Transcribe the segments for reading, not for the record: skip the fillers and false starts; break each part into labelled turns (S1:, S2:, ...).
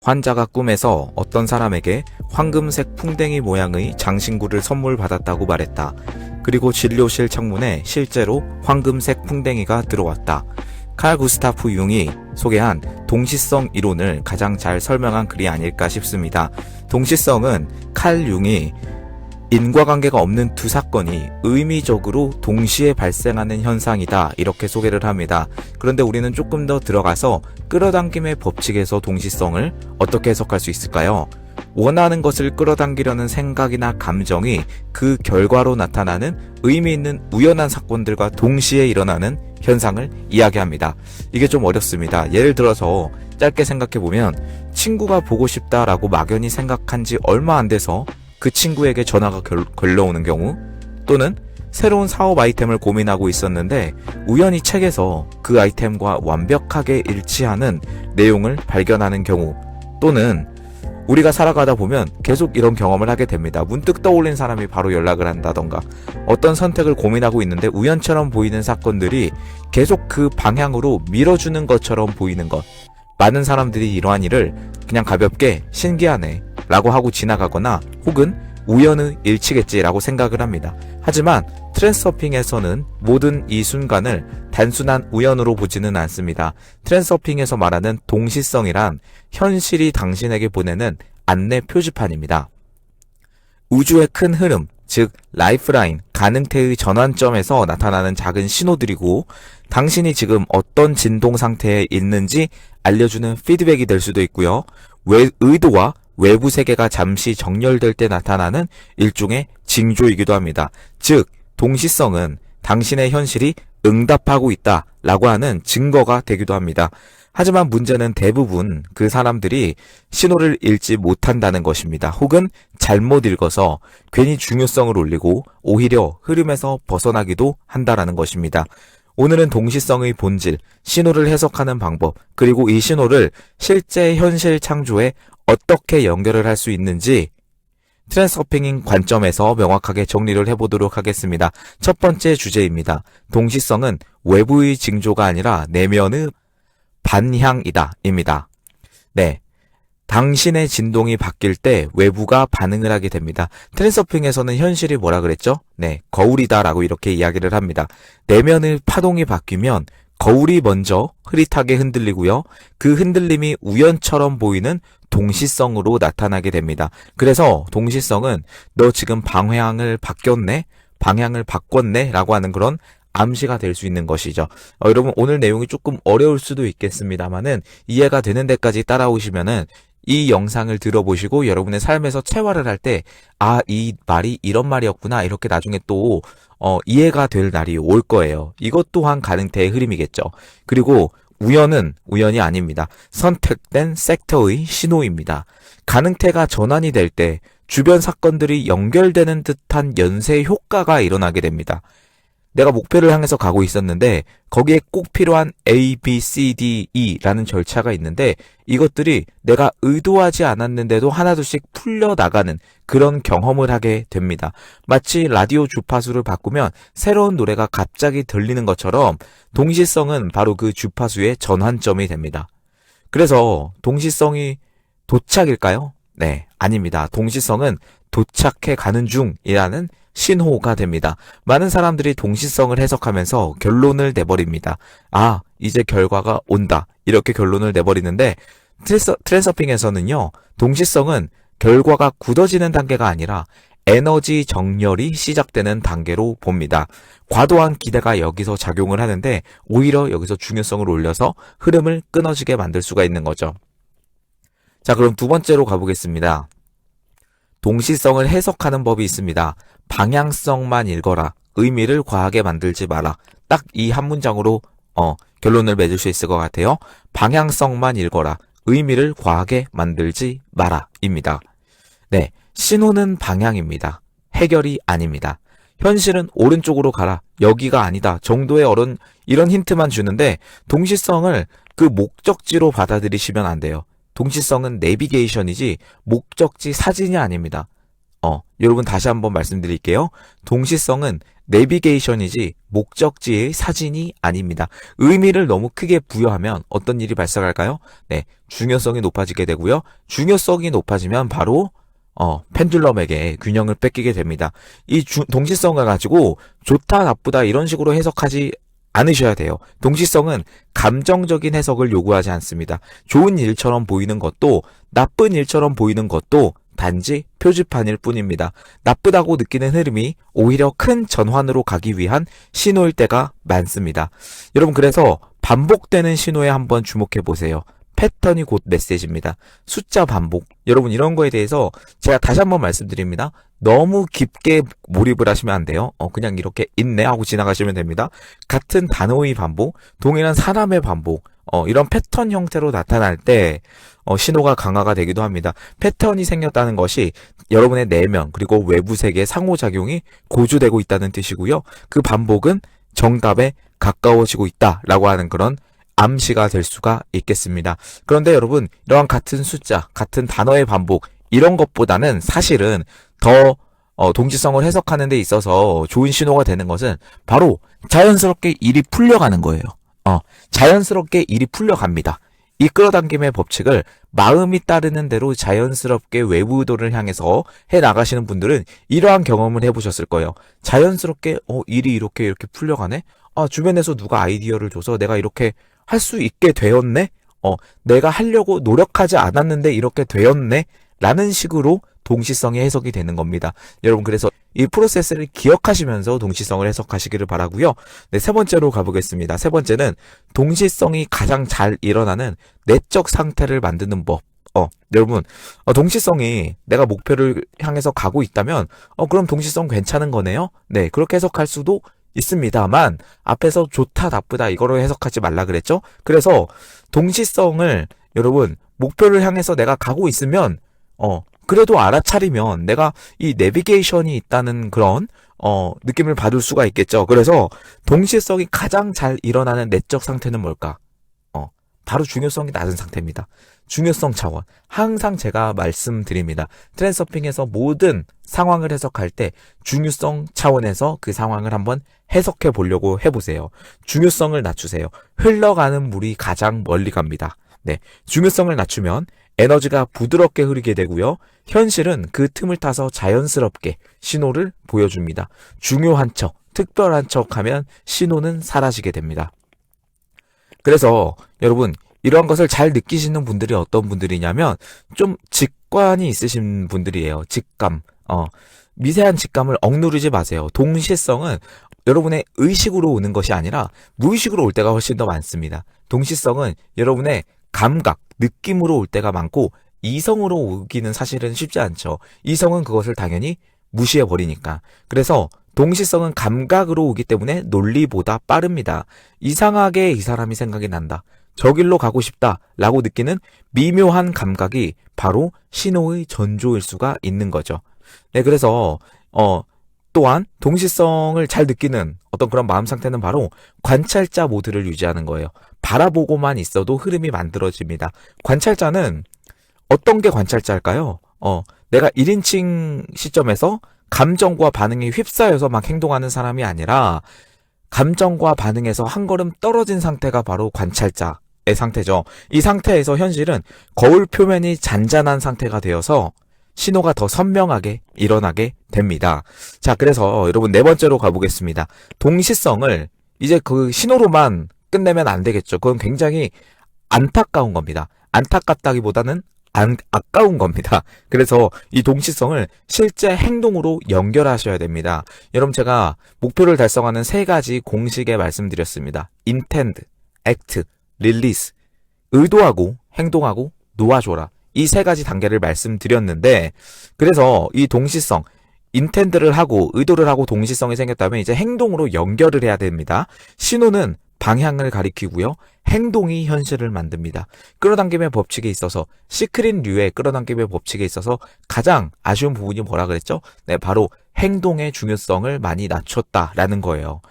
S1: 환자가 꿈에서 어떤 사람에게 황금색 풍뎅이 모양의 장신구를 선물 받았다고 말했다. 그리고 진료실 창문에 실제로 황금색 풍뎅이가 들어왔다. 칼 구스타프 융이 소개한 동시성 이론을 가장 잘 설명한 글이 아닐까 싶습니다. 동시성은 칼 융이 인과관계가 없는 두 사건이 의미적으로 동시에 발생하는 현상이다, 이렇게 소개를 합니다. 그런데 우리는 조금 더 들어가서 끌어당김의 법칙에서 동시성을 어떻게 해석할 수 있을까요? 원하는 것을 끌어당기려는 생각이나 감정이 그 결과로 나타나는 의미 있는 우연한 사건들과 동시에 일어나는 현상을 이야기합니다. 이게 좀 어렵습니다. 예를 들어서 짧게 생각해보면 친구가 보고 싶다라고 막연히 생각한 지 얼마 안 돼서 그 친구에게 전화가 걸려오는 경우, 또는 새로운 사업 아이템을 고민하고 있었는데 우연히 책에서 그 아이템과 완벽하게 일치하는 내용을 발견하는 경우, 또는 우리가 살아가다 보면 계속 이런 경험을 하게 됩니다. 문득 떠올린 사람이 바로 연락을 한다던가, 어떤 선택을 고민하고 있는데 우연처럼 보이는 사건들이 계속 그 방향으로 밀어주는 것처럼 보이는 것. 많은 사람들이 이러한 일을 그냥 가볍게 신기하네 라고 하고 지나가거나 혹은 우연의 일치겠지 라고 생각을 합니다. 하지만 트랜스서핑에서는 모든 이 순간을 단순한 우연으로 보지는 않습니다. 트랜스서핑에서 말하는 동시성이란 현실이 당신에게 보내는 안내 표지판입니다. 우주의 큰 흐름, 즉 라이프라인, 가능태의 전환점에서 나타나는 작은 신호들이고, 당신이 지금 어떤 진동 상태에 있는지 알려주는 피드백이 될 수도 있고요. 의도와 외부 세계가 잠시 정렬될 때 나타나는 일종의 징조이기도 합니다. 즉, 동시성은 당신의 현실이 응답하고 있다 라고 하는 증거가 되기도 합니다. 하지만 문제는 대부분 그 사람들이 신호를 읽지 못한다는 것입니다. 혹은 잘못 읽어서 괜히 중요성을 올리고 오히려 흐름에서 벗어나기도 한다라는 것입니다. 오늘은 동시성의 본질, 신호를 해석하는 방법, 그리고 이 신호를 실제 현실 창조에 어떻게 연결을 할 수 있는지 트랜스서핑인 관점에서 명확하게 정리를 해보도록 하겠습니다. 첫 번째 주제입니다. 동시성은 외부의 징조가 아니라 내면의 반향이다 입니다. 네, 당신의 진동이 바뀔 때 외부가 반응을 하게 됩니다. 트랜스서핑에서는 현실이 뭐라 그랬죠? 네, 거울이다 라고 이렇게 이야기를 합니다. 내면의 파동이 바뀌면 거울이 먼저 흐릿하게 흔들리고요. 그 흔들림이 우연처럼 보이는 동시성으로 나타나게 됩니다. 그래서 동시성은 너 지금 방향을 바꿨네 라고 하는 그런 암시가 될 수 있는 것이죠. 여러분, 오늘 내용이 조금 어려울 수도 있겠습니다만은 이해가 되는 데까지 따라오시면은 이 영상을 들어보시고 여러분의 삶에서 체화를 할 때, 아, 이 말이 이런 말이었구나, 이렇게 나중에 또 이해가 될 날이 올 거예요. 이것 또한 가능태의 흐름이겠죠. 그리고 우연은 우연이 아닙니다. 선택된 섹터의 신호입니다. 가능태가 전환이 될 때 주변 사건들이 연결되는 듯한 연쇄 효과가 일어나게 됩니다. 내가 목표를 향해서 가고 있었는데 거기에 꼭 필요한 A, B, C, D, E라는 절차가 있는데 이것들이 내가 의도하지 않았는데도 하나둘씩 풀려나가는 그런 경험을 하게 됩니다. 마치 라디오 주파수를 바꾸면 새로운 노래가 갑자기 들리는 것처럼 동시성은 바로 그 주파수의 전환점이 됩니다. 그래서 동시성이 도착일까요? 네, 아닙니다. 동시성은 도착해 가는 중이라는 신호가 됩니다. 많은 사람들이 동시성을 해석하면서 결론을 내버립니다. 아, 이제 결과가 온다, 이렇게 결론을 내버리는데 트랜스서핑에서는요, 동시성은 결과가 굳어지는 단계가 아니라 에너지 정렬이 시작되는 단계로 봅니다. 과도한 기대가 여기서 작용을 하는데 오히려 여기서 중요성을 올려서 흐름을 끊어지게 만들 수가 있는 거죠. 자, 그럼 두 번째로 가보겠습니다. 동시성을 해석하는 법이 있습니다. 방향성만 읽어라. 의미를 과하게 만들지 마라. 딱 이 한 문장으로 결론을 맺을 수 있을 것 같아요. 방향성만 읽어라. 의미를 과하게 만들지 마라 입니다. 네, 신호는 방향입니다. 해결이 아닙니다. 현실은 오른쪽으로 가라, 여기가 아니다 정도의 이런 힌트만 주는데 동시성을 그 목적지로 받아들이시면 안 돼요. 동시성은 내비게이션이지 목적지 사진이 아닙니다. 여러분, 다시 한번 말씀드릴게요. 동시성은 내비게이션이지 목적지의 사진이 아닙니다. 의미를 너무 크게 부여하면 어떤 일이 발생할까요? 네, 중요성이 높아지게 되고요. 중요성이 높아지면 바로 펜듈럼에게 균형을 뺏기게 됩니다. 이 동시성을 가지고 좋다, 나쁘다 이런 식으로 해석하지 않으셔야 돼요. 동시성은 감정적인 해석을 요구하지 않습니다. 좋은 일처럼 보이는 것도 나쁜 일처럼 보이는 것도 단지 표지판일 뿐입니다. 나쁘다고 느끼는 흐름이 오히려 큰 전환으로 가기 위한 신호일 때가 많습니다. 여러분, 그래서 반복되는 신호에 한번 주목해 보세요. 패턴이 곧 메시지입니다. 숫자 반복. 여러분, 이런 거에 대해서 제가 다시 한번 말씀드립니다. 너무 깊게 몰입을 하시면 안 돼요. 그냥 이렇게 있네 하고 지나가시면 됩니다. 같은 단어의 반복, 동일한 사람의 반복, 이런 패턴 형태로 나타날 때 신호가 강화가 되기도 합니다. 패턴이 생겼다는 것이 여러분의 내면 그리고 외부 세계의 상호작용이 고조되고 있다는 뜻이고요. 그 반복은 정답에 가까워지고 있다라고 하는 그런 암시가 될 수가 있겠습니다. 그런데 여러분, 이러한 같은 숫자, 같은 단어의 반복 이런 것보다는 사실은 더 동시성을 해석하는 데 있어서 좋은 신호가 되는 것은 바로 자연스럽게 일이 풀려가는 거예요. 자연스럽게 일이 풀려갑니다. 이 끌어당김의 법칙을 마음이 따르는 대로 자연스럽게 외부 의도를 향해서 해 나가시는 분들은 이러한 경험을 해보셨을 거예요. 자연스럽게 일이 이렇게 풀려가네? 주변에서 누가 아이디어를 줘서 내가 이렇게 할 수 있게 되었네? 내가 하려고 노력하지 않았는데 이렇게 되었네? 라는 식으로 동시성이 해석이 되는 겁니다. 여러분, 그래서 이 프로세스를 기억하시면서 동시성을 해석하시기를 바라고요. 네, 세 번째로 가보겠습니다. 세 번째는 동시성이 가장 잘 일어나는 내적 상태를 만드는 법. 여러분, 동시성이 내가 목표를 향해서 가고 있다면 그럼 동시성 괜찮은 거네요? 네, 그렇게 해석할 수도 있습니다만 앞에서 좋다, 나쁘다 이거로 해석하지 말라 그랬죠? 그래서 동시성을 여러분, 목표를 향해서 내가 가고 있으면 그래도 알아차리면 내가 이 내비게이션이 있다는 그런 느낌을 받을 수가 있겠죠. 그래서 동시성이 가장 잘 일어나는 내적 상태는 뭘까? 바로 중요성이 낮은 상태입니다. 중요성 차원. 항상 제가 말씀드립니다. 트랜서핑에서 모든 상황을 해석할 때 중요성 차원에서 그 상황을 한번 해석해 보려고 해보세요. 중요성을 낮추세요. 흘러가는 물이 가장 멀리 갑니다. 네, 중요성을 낮추면 에너지가 부드럽게 흐르게 되고요. 현실은 그 틈을 타서 자연스럽게 신호를 보여줍니다. 중요한 척, 특별한 척 하면 신호는 사라지게 됩니다. 그래서 여러분, 이러한 것을 잘 느끼시는 분들이 어떤 분들이냐면 좀 직관이 있으신 분들이에요. 직감. 미세한 직감을 억누르지 마세요. 동시성은 여러분의 의식으로 오는 것이 아니라 무의식으로 올 때가 훨씬 더 많습니다. 동시성은 여러분의 감각, 느낌으로 올 때가 많고 이성으로 오기는 사실은 쉽지 않죠. 이성은 그것을 당연히 무시해버리니까. 그래서 동시성은 감각으로 오기 때문에 논리보다 빠릅니다. 이상하게 이 사람이 생각이 난다. 저 길로 가고 싶다 라고 느끼는 미묘한 감각이 바로 신호의 전조일 수가 있는 거죠. 네, 그래서 또한 동시성을 잘 느끼는 어떤 그런 마음 상태는 바로 관찰자 모드를 유지하는 거예요. 바라보고만 있어도 흐름이 만들어집니다. 관찰자는 어떤 게 관찰자일까요? 내가 1인칭 시점에서 감정과 반응이 휩싸여서 막 행동하는 사람이 아니라 감정과 반응에서 한 걸음 떨어진 상태가 바로 관찰자의 상태죠. 이 상태에서 현실은 거울 표면이 잔잔한 상태가 되어서 신호가 더 선명하게 일어나게 됩니다. 자, 그래서 여러분 네 번째로 가보겠습니다. 동시성을 이제 그 신호로만 끝내면 안 되겠죠. 그건 굉장히 안타까운 겁니다. 안타깝다기보다는 아까운 겁니다. 그래서 이 동시성을 실제 행동으로 연결하셔야 됩니다. 여러분, 제가 목표를 달성하는 세 가지 공식에 말씀드렸습니다. intend, act, release. 의도하고 행동하고 놓아줘라. 이 세 가지 단계를 말씀드렸는데, 그래서 이 동시성, intend를 하고 의도를 하고 동시성이 생겼다면 이제 행동으로 연결을 해야 됩니다. 신호는 방향을 가리키고요. 행동이 현실을 만듭니다. 끌어당김의 법칙에 있어서, 시크릿류의 끌어당김의 법칙에 있어서 가장 아쉬운 부분이 뭐라 그랬죠? 네, 바로 행동의 중요성을 많이 낮췄다라는 거예요.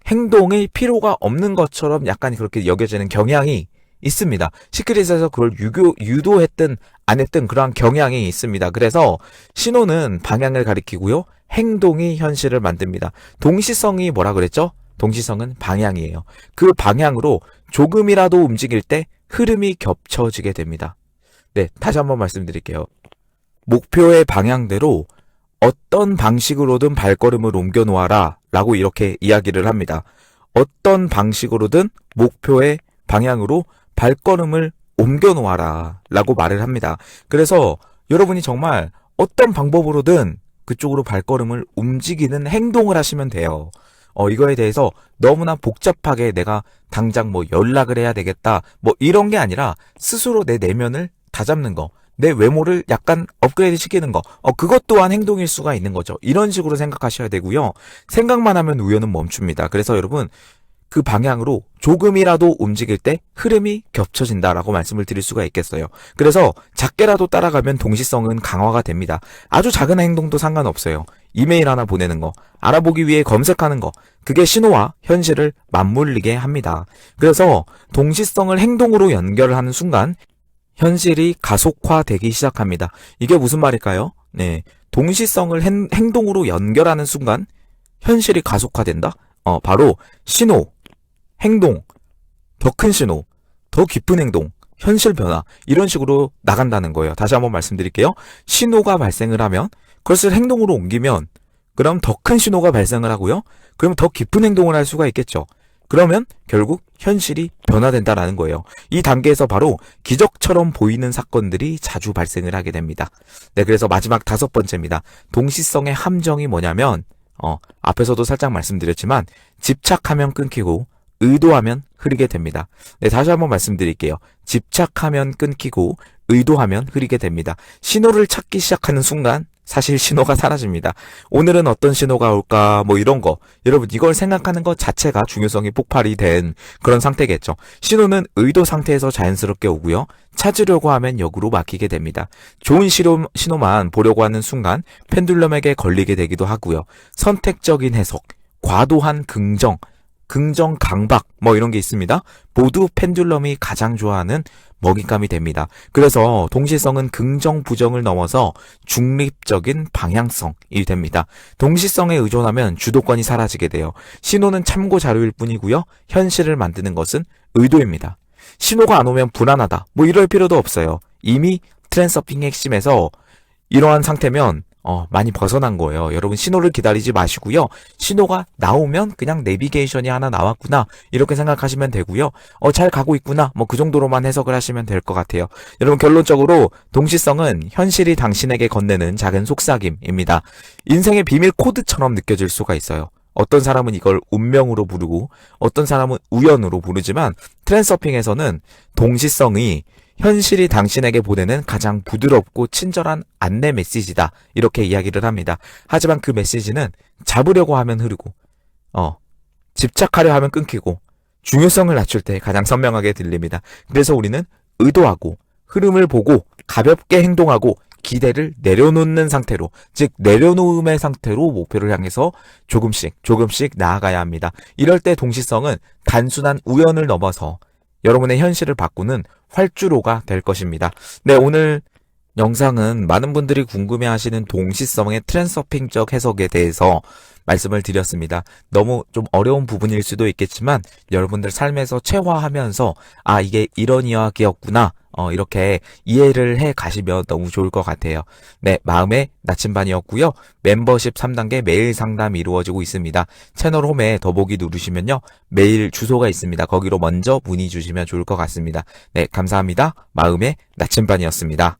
S1: 행동의 필요가 없는 것처럼 약간 그렇게 여겨지는 경향이 있습니다. 시크릿에서 그걸 유도했든 안 했든 그러한 경향이 있습니다. 그래서 신호는 방향을 가리키고요. 행동이 현실을 만듭니다. 동시성이 뭐라 그랬죠? 동시성은 방향이에요. 그 방향으로 조금이라도 움직일 때 흐름이 겹쳐지게 됩니다. 네, 다시 한번 말씀드릴게요. 목표의 방향대로 어떤 방식으로든 발걸음을 옮겨 놓아라 라고 이렇게 이야기를 합니다. 어떤 방식으로든 목표의 방향으로 발걸음을 옮겨 놓아라 라고 말을 합니다. 그래서 여러분이 정말 어떤 방법으로든 그쪽으로 발걸음을 움직이는 행동을 하시면 돼요. 이거에 대해서 너무나 복잡하게 내가 당장 뭐 연락을 해야 되겠다 뭐 이런 게 아니라 스스로 내 내면을 다잡는 거, 내 외모를 약간 업그레이드 시키는 거, 그것 또한 행동일 수가 있는 거죠. 이런 식으로 생각하셔야 되고요. 생각만 하면 우연은 멈춥니다. 그래서 여러분 그 방향으로 조금이라도 움직일 때 흐름이 겹쳐진다라고 말씀을 드릴 수가 있겠어요. 그래서 작게라도 따라가면 동시성은 강화가 됩니다. 아주 작은 행동도 상관없어요. 이메일 하나 보내는 거, 알아보기 위해 검색하는 거, 그게 신호와 현실을 맞물리게 합니다. 그래서 동시성을 행동으로 연결하는 순간 현실이 가속화되기 시작합니다. 이게 무슨 말일까요? 네, 동시성을 행동으로 연결하는 순간 현실이 가속화된다? 바로 신호, 행동, 더 큰 신호, 더 깊은 행동, 현실 변화 이런 식으로 나간다는 거예요. 다시 한번 말씀드릴게요. 신호가 발생을 하면 그것을 행동으로 옮기면 그럼 더 큰 신호가 발생을 하고요. 그럼 더 깊은 행동을 할 수가 있겠죠. 그러면 결국 현실이 변화된다라는 거예요. 이 단계에서 바로 기적처럼 보이는 사건들이 자주 발생을 하게 됩니다. 네, 그래서 마지막 5번째입니다. 동시성의 함정이 뭐냐면 앞에서도 살짝 말씀드렸지만 집착하면 끊기고 의도하면 흐리게 됩니다. 네, 다시 한번 말씀드릴게요. 집착하면 끊기고 의도하면 흐리게 됩니다. 신호를 찾기 시작하는 순간 사실 신호가 사라집니다. 오늘은 어떤 신호가 올까 뭐 이런 거, 여러분 이걸 생각하는 것 자체가 중요성이 폭발이 된 그런 상태겠죠. 신호는 의도 상태에서 자연스럽게 오고요. 찾으려고 하면 역으로 막히게 됩니다. 좋은 신호만 보려고 하는 순간 펜듈럼에게 걸리게 되기도 하고요. 선택적인 해석, 과도한 긍정 강박 뭐 이런 게 있습니다. 모두 펜듈럼이 가장 좋아하는 먹잇감이 됩니다. 그래서 동시성은 긍정 부정을 넘어서 중립적인 방향성이 됩니다. 동시성에 의존하면 주도권이 사라지게 돼요. 신호는 참고 자료일 뿐이고요. 현실을 만드는 것은 의도입니다. 신호가 안 오면 불안하다 뭐 이럴 필요도 없어요. 이미 트랜서핑의 핵심에서 이러한 상태면 많이 벗어난 거예요. 여러분 신호를 기다리지 마시고요. 신호가 나오면 그냥 내비게이션이 하나 나왔구나 이렇게 생각하시면 되고요. 잘 가고 있구나 뭐 그 정도로만 해석을 하시면 될 것 같아요. 여러분 결론적으로 동시성은 현실이 당신에게 건네는 작은 속삭임입니다. 인생의 비밀 코드처럼 느껴질 수가 있어요. 어떤 사람은 이걸 운명으로 부르고 어떤 사람은 우연으로 부르지만 트랜서핑에서는 동시성이 현실이 당신에게 보내는 가장 부드럽고 친절한 안내 메시지다 이렇게 이야기를 합니다. 하지만 그 메시지는 잡으려고 하면 흐르고 집착하려 하면 끊기고 중요성을 낮출 때 가장 선명하게 들립니다. 그래서 우리는 의도하고 흐름을 보고 가볍게 행동하고 기대를 내려놓는 상태로, 즉 내려놓음의 상태로 목표를 향해서 조금씩 나아가야 합니다. 이럴 때 동시성은 단순한 우연을 넘어서 여러분의 현실을 바꾸는 활주로가 될 것입니다. 네, 오늘 영상은 많은 분들이 궁금해하시는 동시성의 트랜서핑적 해석에 대해서 말씀을 드렸습니다. 너무 좀 어려운 부분일 수도 있겠지만 여러분들 삶에서 체화하면서 이게 이런 이야기였구나 이렇게 이해를 해 가시면 너무 좋을 것 같아요. 네, 마음의 나침반이었고요. 멤버십 3단계 메일 상담이 이루어지고 있습니다. 채널 홈에 더보기 누르시면요. 메일 주소가 있습니다. 거기로 먼저 문의 주시면 좋을 것 같습니다. 네, 감사합니다. 마음의 나침반이었습니다.